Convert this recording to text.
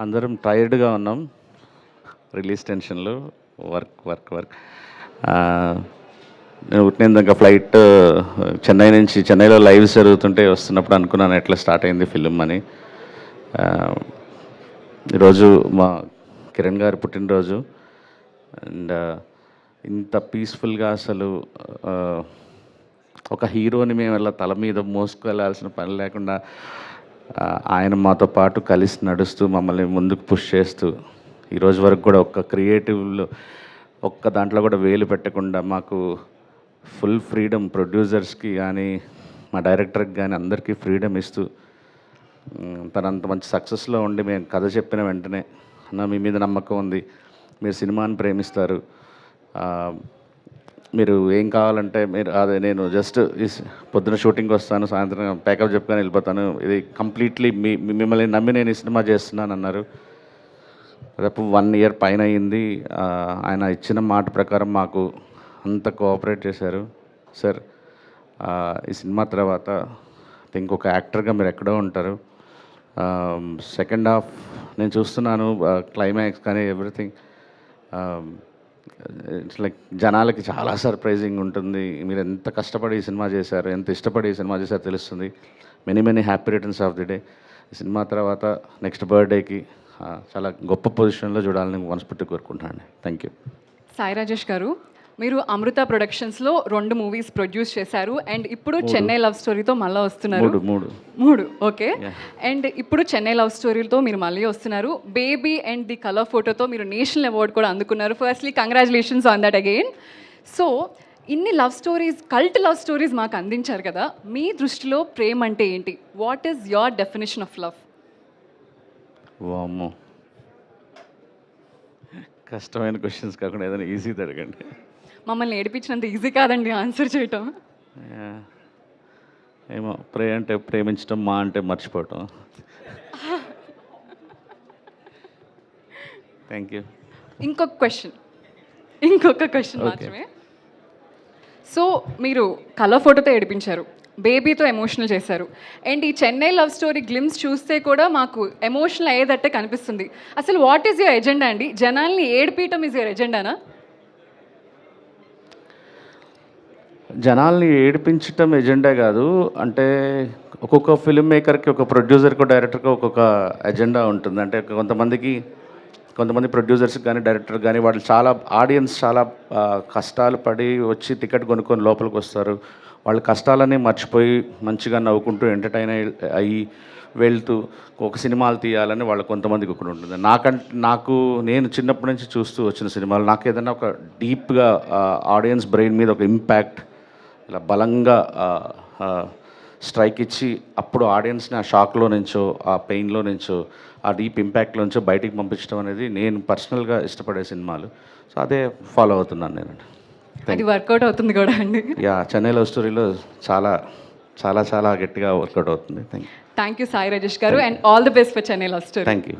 అందరం టైర్డ్గా ఉన్నాం. రిలీజ్ టెన్షన్లో వర్క్. నేను ఇంకా ఫ్లైట్ చెన్నైలో లైవ్స్ జరుగుతుంటే వస్తున్నప్పుడు అనుకున్నాను ఎట్లా స్టార్ట్ అయింది ఫిలిం అని. ఈరోజు మా కిరణ్ గారి పుట్టినరోజు. అండ్ ఇంత పీస్ఫుల్గా అసలు ఒక హీరోని మేము ఇలా తల మీద మోసుకెళ్ళాల్సిన పని లేకుండా ఆయన మాతో పాటు కలిసి నడుస్తూ మమ్మల్ని ముందుకు పుష్ చేస్తూ ఈరోజు వరకు కూడా ఒక్క క్రియేటివ్లో ఒక్క దాంట్లో కూడా వేలు పెట్టకుండా మాకు ఫుల్ ఫ్రీడమ్, ప్రొడ్యూసర్స్కి కానీ మా డైరెక్టర్కి కానీ అందరికీ ఫ్రీడమ్ ఇస్తూ తనంత మంచి సక్సెస్లో ఉండి మేము కథ చెప్పిన వెంటనే అన్న మీ మీద నమ్మకం ఉంది, మీరు సినిమాని ప్రేమిస్తారు, మీరు ఏం కావాలంటే మీరు అదే నేను జస్ట్ పొద్దున షూటింగ్కి వస్తాను, సాయంత్రం ప్యాకప్ చెప్పుకొని వెళ్ళిపోతాను, ఇది కంప్లీట్లీ మిమ్మల్ని నమ్మి నేను ఈ సినిమా చేస్తున్నాను అన్నారు. దాదాపు 1 year పైన అయింది. ఆయన ఇచ్చిన మాట ప్రకారం మాకు అంత కోఆపరేట్ చేశారు. సార్ ఈ సినిమా తర్వాత ఇంకొక యాక్టర్గా మీరు ఎక్కడో ఉంటారు. సెకండ్ హాఫ్ నేను చూస్తున్నాను, క్లైమాక్స్ కానీ ఎవ్రీథింగ్ ఇట్స్ లైక్ జనాలకి చాలా సర్ప్రైజింగ్ ఉంటుంది. మీరు ఎంత కష్టపడి ఈ సినిమా చేశారు, ఎంత ఇష్టపడి ఈ సినిమా చేశారో తెలుస్తుంది. Many happy returns of the day. ఈ సినిమా తర్వాత నెక్స్ట్ బర్త్డేకి చాలా గొప్ప పొజిషన్లో చూడాలని మనస్ఫూర్తి కోరుకుంటున్నాను. Thank you. సాయి రాజేష్ గారు, మీరు అమృత ప్రొడక్షన్స్లో 2 movies ప్రొడ్యూస్ చేశారు అండ్ ఇప్పుడు చెన్నై లవ్ స్టోరీతో మళ్ళీ వస్తున్నారు. మూడు ఓకే. అండ్ ఇప్పుడు చెన్నై లవ్ స్టోరీతో మీరు మళ్ళీ వస్తున్నారు. బేబీ అండ్ ది కలర్ ఫోటోతో మీరు నేషనల్ అవార్డు కూడా అందుకున్నారు. Firstly congratulations on that again. So ఇన్ని love stories, cult love stories మాకు అందించారు కదా, మీ దృష్టిలో ప్రేమ అంటే ఏంటి? What is your definition of love? వామ్మో, కష్టమైన క్వశ్చన్స్ కాకుండా ఏదైనా ఈజీ అడగండి. మమ్మల్ని ఏడిపించినంత ఈజీ కాదండి ఆన్సర్ చేయటం. ఏమో, అంటే ప్రేమించడం, మా అంటే మర్చిపోవటం. Thank you. ఇంకొక క్వశ్చన్ మాత్రమే. సో మీరు కలర్ ఫోటోతో ఏడిపించారు, బేబీతో ఎమోషనల్ చేశారు, అండ్ ఈ చెన్నై లవ్ స్టోరీ గ్లిమ్స్ చూస్తే కూడా మాకు ఎమోషనల్ అయ్యేదట్టే కనిపిస్తుంది. అసలు వాట్ ఈస్ యువర్ ఎజెండా అండి? జనాల్ని ఏడిపీయటం ఈజ్ యువర్ ఎజెండానా? జనాల్ని ఏడిపించటం ఎజెండా కాదు. అంటే ఒక్కొక్క ఫిల్మ్ మేకర్కి, ఒక ప్రొడ్యూసర్కి, డైరెక్టర్కి ఒక్కొక్క ఎజెండా ఉంటుంది. అంటే కొంతమంది ప్రొడ్యూసర్స్కి కానీ డైరెక్టర్ కానీ వాళ్ళు చాలా ఆడియన్స్ చాలా కష్టాలు పడి వచ్చి టికెట్ కొనుక్కొని లోపలికి వస్తారు. వాళ్ళ కష్టాలన్నీ మర్చిపోయి మంచిగా నవ్వుకుంటూ ఎంటర్టైన్ అయ్యి వెళ్తూ ఒక సినిమాలు తీయాలని వాళ్ళ కొంతమందికి ఒకటి ఉంటుంది. నేను చిన్నప్పటి నుంచి చూస్తూ వచ్చిన సినిమాలు నాకు ఏదైనా ఒక డీప్గా ఆడియన్స్ బ్రెయిన్ మీద ఒక ఇంపాక్ట్ ఇలా బలంగా స్ట్రైక్ ఇచ్చి అప్పుడు ఆడియన్స్ని ఆ షాక్లో నుంచో, ఆ పెయిన్లో నుంచో, ఆ డీప్ ఇంపాక్ట్లో నుంచో బయటికి పంపించడం అనేది నేను పర్సనల్గా ఇష్టపడే సినిమాలు. సో అదే ఫాలో అవుతున్నాను నేను. అది వర్కౌట్ అవుతుంది కూడా అండి. చెన్నై లవ్ స్టోరీలో చాలా చాలా చాలా గట్టిగా వర్కౌట్ అవుతుంది. థ్యాంక్ యూ సాయి రాజేష్ గారు, and all the best for Chennai love story. Thank you.